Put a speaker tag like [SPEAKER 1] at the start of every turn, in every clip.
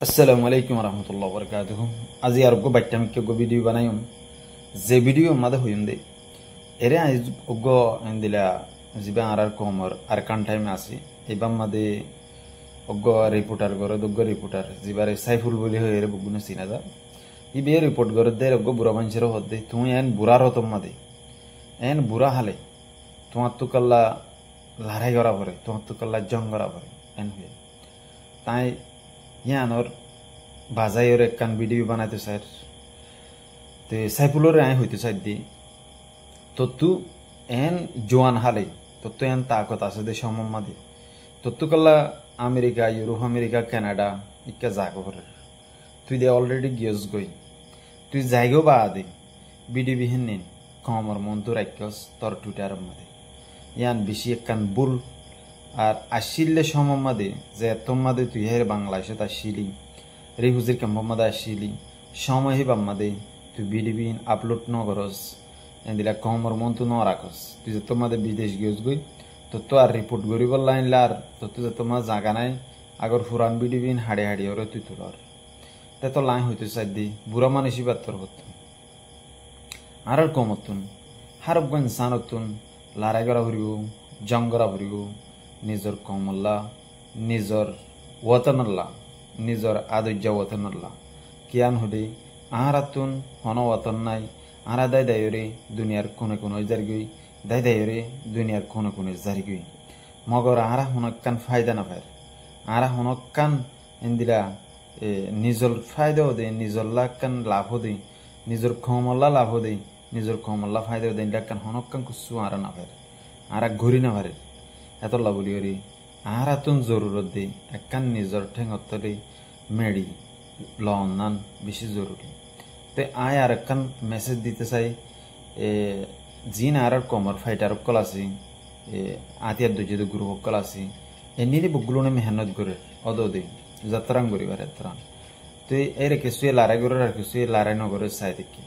[SPEAKER 1] আসসালামু আলাইকুম রহমতুল্লাহ বরকাতুহ। আজি আর গো বাইটাম কে গো ভিডিও বানাইম যে ভিডিও মাদে হইম দে এরে আজ গো এন্দিলা জিবা আর কমর আর কান টাইম আছে এবাম মাদে গো রিপোর্টার গরে দগ্গ রিপোর্টার জিবারে সাইফুল বলি হই এরে বুগুনে সিনা যা ইবে রিপোর্ট গরে দে গো বুড়া মানুষের হদে তুমি এন বুড়ার হতম মাদে এন বুড়া হালে তোমার তো কল্লা লড়াই করা পরে তোমার তো কল্লা জং করা পরে এন হয়ে তাই ইয়ানোর বাজাই ওর একখান ভিডিও বানাইতে স্যার তে সাইফুলোর আয় হইতে চাই দি তত্তু এন জোয়ান হালে তত্তু এন তাকত আছে দে সমম্মা দি তত্তু কল্লা আমেরিকা ইউরোপ আমেরিকা কানাডা ইকা জাগো করে তুই দে অলরেডি গিয়স গই তুই যাইগো বা দে ভিডিও বিহীন নিন কমর মন তো রাখস তোর টুইটার মধ্যে ইয়ান বেশি একখান বুল আর আসিলে সমম্মা দে যে তোমাদে তুই হের বাংলাদেশে আসিলি রিহুজির কেম্পমাদে আসিলি সময় হিবাম্মাদে তুই ভিডিওবিন আপলোড ন করস এদিলা কমর মন তো ন রাখস তুই যে তোমাদের বিদেশ গিয়েছ গই তো আর রিপোর্ট করিব লাইনলা আর তো যে তোমার জাগা নাই আগর ফুরান ভিডিওবিন হাড়ে হাড়ি ওরে তুই তোলার তে তো লাইন হইতে চাই দি বুড়া মানুষই বাত্তর হতো আর কমতুন হারব ইনসানতুন লড়াই করা ফুরিব জং করা ফুরিব নিজর কমল্লা নিজর ওয়াতনল্লা নিজর আদর্য ওয়াতনল্লা কিয়ান হলে আহারাতুন হন ওয়াতন নাই আরা দায় দায়রে দুনিয়ার কোনে কোনে জারিগই দায় দায়রে দুনিয়ার কোনে কোনে জারিগই মগর আরা হনকান ফায়দা না পায় আরা হনকান এন্দিরা নিজর ফায়দাও দে নিজর লাকান লাভ দে নিজর কমল্লা লাভ দে নিজর কমল্লা ফায়দাও দে লাকান হনকান কুসু আরা না পায় আরা ঘুরি না পারে এতলা বলি করি আহারাতুন জরুরত দে একখান নিজর ঠেঙতলে মেড়ি লনান বেশি জরুরি তো আয় আর একখান মেসেজ দিতে চাই জিন আর কমর ফাইটার কল আছে আতিয়ার দুজে গুরু সকল আছে এনিরে বুকগুলো মেহনত করে অদে যাত্রাং করিবার এত্রান তো এই রে কিছুয়ে লড়াই করে আর কিছুয়ে লড়াই নগরে চাই দেখি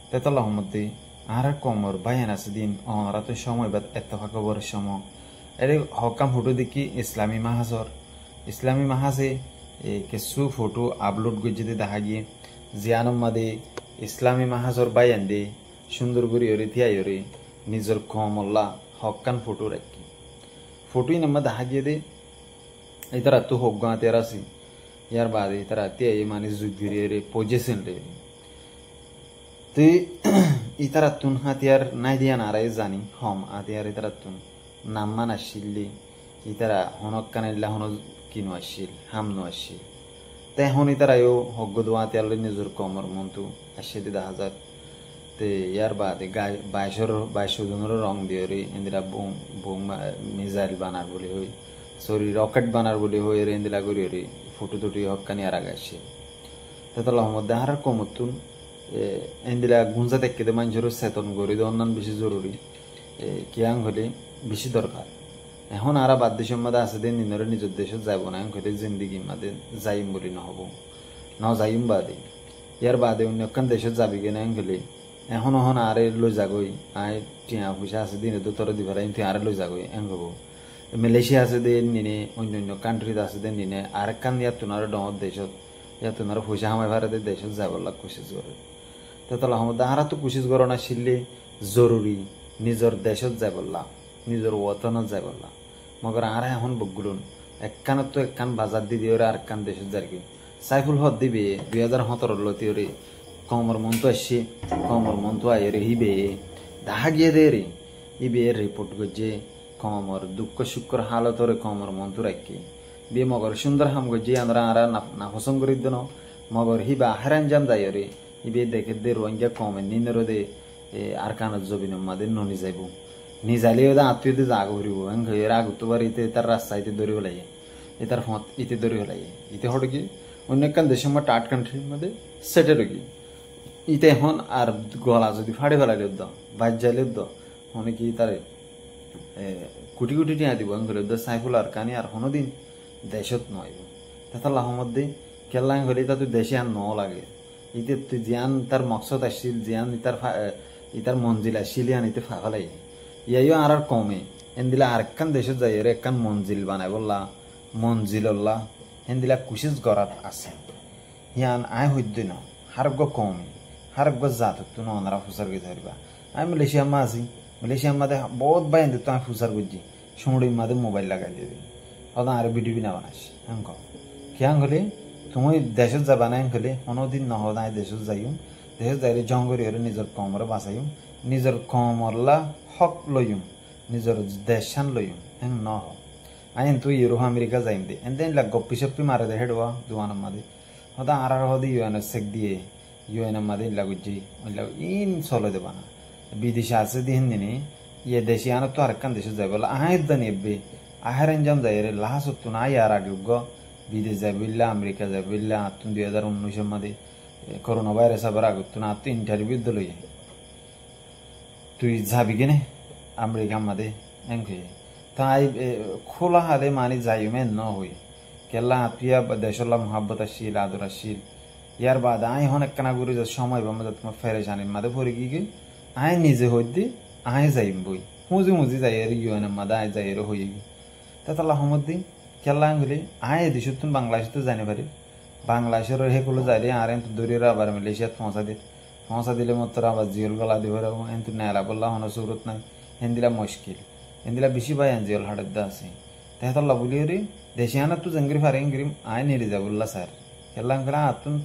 [SPEAKER 1] তেতলা মধ্যে আর কমর বাইন আছে দিন ওরা তো সময় বাদ এতফা খবরের সময় এর হকাম ফটো দেখি ইসলামী মাহাজে কিছু ফটো আপলোড করে যদি দেখা গিয়ে জিয়ানম মাদে ইসলামী মাহাজর বাইন দে সুন্দর করে ওরে থিয়াই ওরে নিজের কমল্লা হকান ফটো রাখি ফটোই নাম্বার দেখা গিয়ে দে এই তারা তো হোক গাঁতে আসি ইয়ার বাদে তারা তিয়াই মানে যুদ্ধে রে পজিশন রে তুই ইতারা তুন হাতিয়ার নাই দিয়া নারাই জানি হম হাতিয়ার ইতারা তুন নাম্মান আসিলি ইতারা হনক কানিল্লা হন কিনো আসিল হামনো আসিল তাই হন ইতারাও হগ্গ দোয়া তিয়ালে নিজের কমর মনতু আসে দি 10,000 তে ইয়ার বাদে বাইশ জনের রং দিয়ে রে ইন্দিরা বোম মিসাইল বানার বলে হই সরি রকেট বানার বলে হই রে ইন্দিরা করি রে ফটো টুটি হকানি আর আগে আসে তাতলা মধ্যে আর কমতুন এন্দিলা গুঞ্জা দেখতে দে মানুষের চেতন করি অন্যান্য বেশি জরুরি কিয়াং হলে বেশি দরকার এখন আর বাদ দেশের মধ্যে আছে দিন দিনের নিজের দেশে যাব না হলে জিন্দিগি মাদে যাইম বলি নহব ন যাইম বাদে ইয়ার বাদে অন্য একখান দেশত যাবি কিনা হলে এখন আরে লৈ যাগই আয় টিয়া পয়সা আছে দিনে তো তোর দিবার তুই আরে লৈ যাগই এন হব মালয়েশিয়া আছে দিন নিনে অন্য অন্য কান্ট্রিতে আছে দিন নিনে আর একখান ইয়ার তোনার ডর দেশত ইয়ার তোনার পয়সা হামাই ভারতের দেশত যাবার লাগ কোশিশ করে তেতলা সময় আরা তো কোশিশ করো না শিললে জরুরি নিজের দেশত যাই বললা নিজের ওয়াতনত যাই বললা মগর আর এখন বগুলুন একখানত তো একখান বাজার দি দিয়ে আর একখান দেশত যারকি সাইফুল হদ দিবে 2017 লতি রে কমর মন তো আসছে কমর মন তো আয় রে হিবে দেখা গিয়ে দে রে ইবে রিপোর্ট করছে কমর দুঃখ শুক্র হালত রে কমর মন তো রাখি বিয়ে মগর সুন্দর হাম করছে আমরা আর না পছন্দ করি দিন মগর হিবা হারান জাম যাই রে ইবে দেখে দে রোহিঙ্গা কমে নিনের দে আর কানত জবিন মাদের ননি যাইব নি যাইলে ওদের আত্মীয়তে জাগ হরিব এর আগ তোবার ইতে তার রাস্তা ইতে দৌড়ি হলাই এটার ফত ইতে দৌড়ি হলাই ইতে হট কি অন্য একখান দেশের মধ্যে টাট কান্ট্রির মধ্যে সেটেল কি ইতে এখন আর গলা যদি ফাড়ে ফেলাইলে দ বাজ যাইলে দ হনে কি তারে কোটি কোটি টিয়া দিব এঙ্গলে দ সাইফুল আর কানি আর কোনোদিন দেশত নয় তাতা লাহমধ্যে কেল্লাং হলে তা তুই দেশে আর ন লাগে ইতে তুই জিয়ান তার মকসদ আসছিল জিয়ান ইতার মঞ্জিল আসছিল ইয়ান ইতে ফাফালাই ইয়াইও আর কমে এন্দিলা আর একখান দেশে যাই একখান মঞ্জিল বানাই বললা মঞ্জিল্লাহ এন্দিলা কুশিস গড়াত আছে। হিয়ান আয় হইতে না হারগ্য কমই হারগ্য জাত তো না ওনারা ফুসার গেছে হারিবা আমি মালয়েশিয়া মা আছি মালয়েশিয়া মাদে বহুত বাইন তো আমি ফুসার করছি সমুড়ি মাদে মোবাইল লাগাই দিয়ে দিই হয়তো আর ভিডিও না বানাস হ্যাঁ কিয়াং হলে তুমি দেশত যাবা না হলে কোনোদিন নহদ আই দেশত যাইম দেশত যাইলে জঙ্গরি হলে নিজের কমরে বাঁচাইম নিজের কমরলা হক লইম নিজের দেশান লইম হ্যাঁ ন আইন তুই ইউরোপ আমেরিকা যাইম দে এন দেন লাগ গপ্পি সপ্পি মারে দে হেডওয়া দুয়ান মাদে হয়তো আর হদি ইউএন চেক দিয়ে ইউএন মাদে লাগুজি ইন চলে দেবা না বিদেশে আছে দিন দিনে ইয়ে দেশে আনো তো আরেকখান দেশে যাই বলে আহের দানি এব্বে আহের এনজাম যাই রে লাহাস তো না আর আগে বিদেশ যাবিল্লা আমেরিকা যাবিল্লা আতুন 2019 মাদে করোনা ভাইরাস আবার আগত না তুই ইন্টারভিউ দিল তুই যাবি কেনে আমেরিকা মাদে এনকে তাই খোলা হালে মানে যাই মেন ন হই কেলা তুইয়া দেশলা মহাব্বত আসিল আদর আসিল ইয়ার বাদ আই অনেক কানা করে সময় বা মধ্যে তোমার ফেরেশানির মাদে পড়ে গিয়ে আই নিজে হইতে আই যাইম বই মুজি মুজি যাই আর ইউএনের মাদে আই যাই আর হয়ে গিয়ে তাহলে আহমদ কেলা হলে আয় দিস তুমি বাংলাদেশ তো জানি পারি বাংলাদেশের হেগুলো যাইলে আর এত দূরের আবার মালয়েশিয়াত পৌঁছা দিলে মতো আবার জিওল গলা দিব এত নেলা বললা হন সুরত নাই হেন দিলা মুশকিল হেন দিলা বেশি ভাই জিওল হাটের দা আছে তাহলে বলি রে দেশে আনা তো জঙ্গির ফারে গিরিম আয় নিয়ে যাবুল্লা স্যার কেলা খেলা আতুন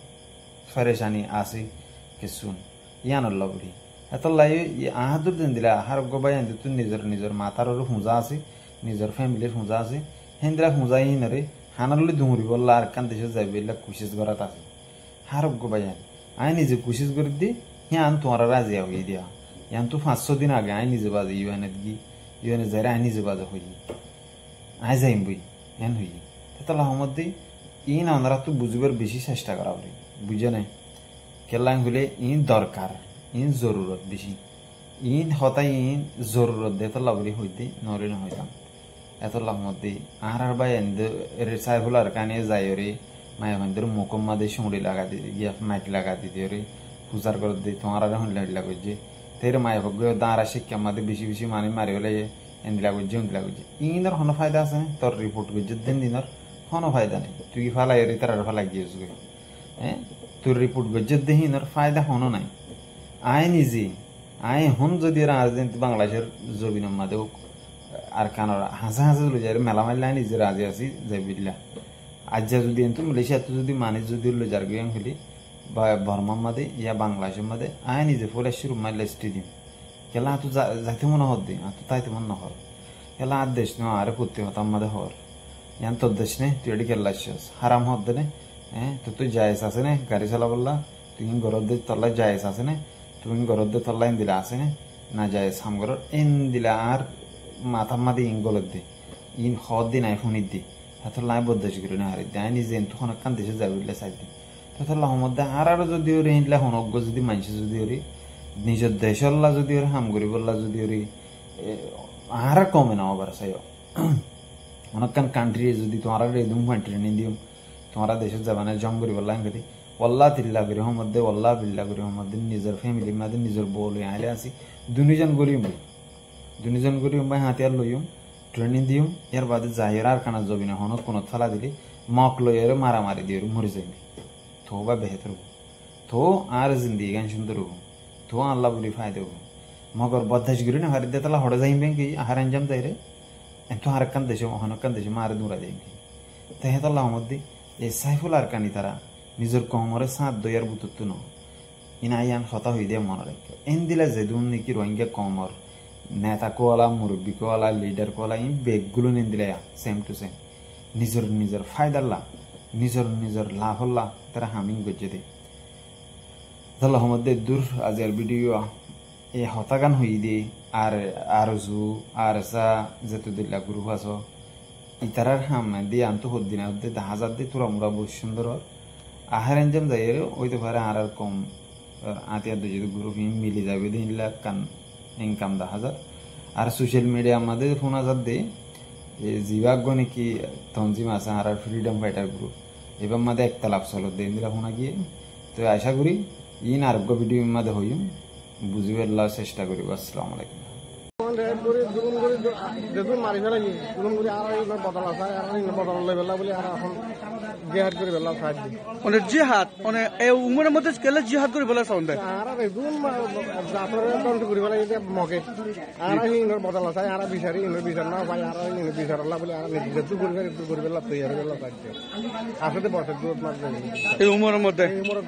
[SPEAKER 1] ফেরেশানি আসি কিছুন ইয়ানল্লা বলি এত লাই আহাদুর দিন দিলা আহার গবাই আনতে তুই নিজের মাতার হুঁজা আছে নিজের ফ্যামিলির হুঁজা আছে হেন্দ্রা খুঁজাই হিনারে হানারলি দুমুরি বললা আর কান দেশে যাইবে এগুলা কুশিস করাত আছে হারক ভাই আই নিজে কুশিস করে দি হিয়ান তোমার রাজিয়া হয়ে দিয়া ইয়ান তো 500 দিন আগে আই নিজে বাজে ইউএনের গি ইউএনের যাই আই নিজে বাজে হই আই যাইম বই হেন হই তাহলে আহমদ ইন আমরা তো বুঝবার বেশি চেষ্টা করা বলি বুঝে নাই কেলাং হলে ইন দরকার ইন জরুরত বেশি ইন হতাই ইন জরুরত দে তাহলে বলি হইতে নরে না হইতাম এত মধ্যে আর ভাই সাইফুল আর কানে যাই রে মায়া ভাইদের মুকম মাদে শুঁড়ি লাগা দি গিয়া মাইক লাগা দিতে রে পূজার করে দি তোমার আর হইলা হইলা করছে তেরে মায়া ভোগ দাঁড়া শিক্ষা মাদে বেশি বেশি মানে মারি হলে এন্দিলা করছে উন্দিলা করছে ইনার হনো ফায়দা আছে তোর রিপোর্ট করছে দিন দিনের হনো ফায়দা নেই তুই ফালাই রে তার ফালাই গিয়েছ হ্যাঁ তোর রিপোর্ট করছে দেহিনার ফায়দা হনো নাই আয় নিজে আয় হন যদি রাজনীতি বাংলাদেশের জবিনের মাদে আর কানার হাসা হাসা লই যায় মেলা মেলা নিজে রাজি আছি যাই বিল্লা আজ যদি এত মালয়েশিয়াতে যদি মানে যদি লই যার গিয়ে খেলি বা বর্মার মাদে ইয়া বাংলাদেশের মাদে আয় নিজে ফুল শুরু মাইলে স্টেডিয়াম কেলা তো যাইতে মনে হত দি তো তাইতে মনে না হর কেলা আর দেশ নো আরে করতে হতাম মাদে হর ইয়ান তোর দেশ নে তুই এটি কেলা শেষ হারাম হত দে হ্যাঁ তো তুই যাইস আছে নে গাড়ি চালা বললা তুই গরদ দে তল্লাই যাইস আছে নে তুমি গরদ দে তল্লাই দিলা আছে না যাইস হাম গরর এন দিলা আর মাথা মাদি ইঙ্গলত দে ইন হদ দিন আইফোনিত দি হাত লাই বদ্দাস করে না হারি দেয় নিজে তখন কান দেশে যাবে বলে চাই দি তখন মধ্যে আর যদি ওরে হিনলে হনজ্ঞ যদি মানুষ যদি ওরে নিজের দেশল্লা যদি ওরে হাম করি বললা যদি ওরে আর কমে না আবার চাই অনেকখান কান্ট্রি যদি তোমার একদম কান্ট্রি নিয়ে দিও তোমার দেশে যাবা না জম করি বললা করি ওল্লা তিল্লা করি মধ্যে ওল্লা বিল্লা করি মধ্যে নিজের ফ্যামিলির মধ্যে নিজের বউ লই আইলে আসি দুজন করি দুজন করি হাতিয়ার লইম ট্রেনিং দিম এর বাদে যাইয়ের আর কানা যাবি না হনত কোনো থালা দিলি মক লইয়ের মারামারি দিয়ে মরে যাবি তো বা বেহতর হবো তো আর জিন্দি গান সুন্দর হবো তো আল্লাহ বলি ফায়দা হবো মগর বদাস গিরি না হারি দেতলা হড়ে যাইবে কি আহার আঞ্জাম যাই রে এত আর কান দেশে হনকান দেশে মারে দূরা যাইবে তাই হেতাল্লাহ মধ্যে এই সাইফুল আর কানি তারা নিজের কমরে সাঁত দইয়ার বুতুত্ব ন ইনা ইয়ান হতা হই দিয়ে মনে রাখবে এন দিলা যে দুন নাকি রোহিঙ্গা কমর নেতা কোয়ালা মুরব্বী কোয়ালা লিডার কোয়ালা এই বেগগুলো নিয়ে দিলে সেম টু সেম নিজের ফায়দাল্লা নিজের লাভ হল্লা তারা হামিং গজ্জে দে তাহলে মধ্যে দূর আজের ভিডিও এই হতাগান হই দে আর জু আর সা যেতে দিলা গ্রুপ আছো ইতারার হাম দিয়ে আনতো হদ্দিনা হদ্দে 10,000 দিয়ে তোরা মুরা বহুত সুন্দর আহার এনজাম যাই ওইতে পারে আর কম আতিয়ার যদি গ্রুপ মিলে যাবে দিনলা কান ইনকাম 10,000 আর সোশ্যাল মিডিয়া আমাদের 4,000 দিয়ে জিবাগ্য নাকি তঞ্জিম আছে আর ফ্রিডম ফাইটার গ্রুপ এবার মাঝে একটা লাভ চলো দিন দিলা ফোনা গিয়ে তো আশা করি ইন আরোগ্য ভিডিও মাঝে হইম বুঝিবার চেষ্টা করিব। আসসালামু আলাইকুম।
[SPEAKER 2] দেখুন মারি ফেলাই দুগুণ করে আর বদল আছে আর বদল লেবেলা বলে আর এখন জিহাদ করে বেলা সাহায্য
[SPEAKER 3] মানে জিহাদ মানে এই উমরের মধ্যে কেলে জিহাদ করে বেলা সাউন্ড
[SPEAKER 2] আর দেখুন জাতরে দন্ড করে বেলা এটা মগে আর ইনর বদল আছে আর বিচারি ইনর বিচার না ভাই আর ইনর বিচার আল্লাহ বলে আর যেহেতু করে বেলা তৈরি বেলা সাহায্য আসলে বছর দূর মাস
[SPEAKER 3] এই উমরের মধ্যে
[SPEAKER 2] এই উমরের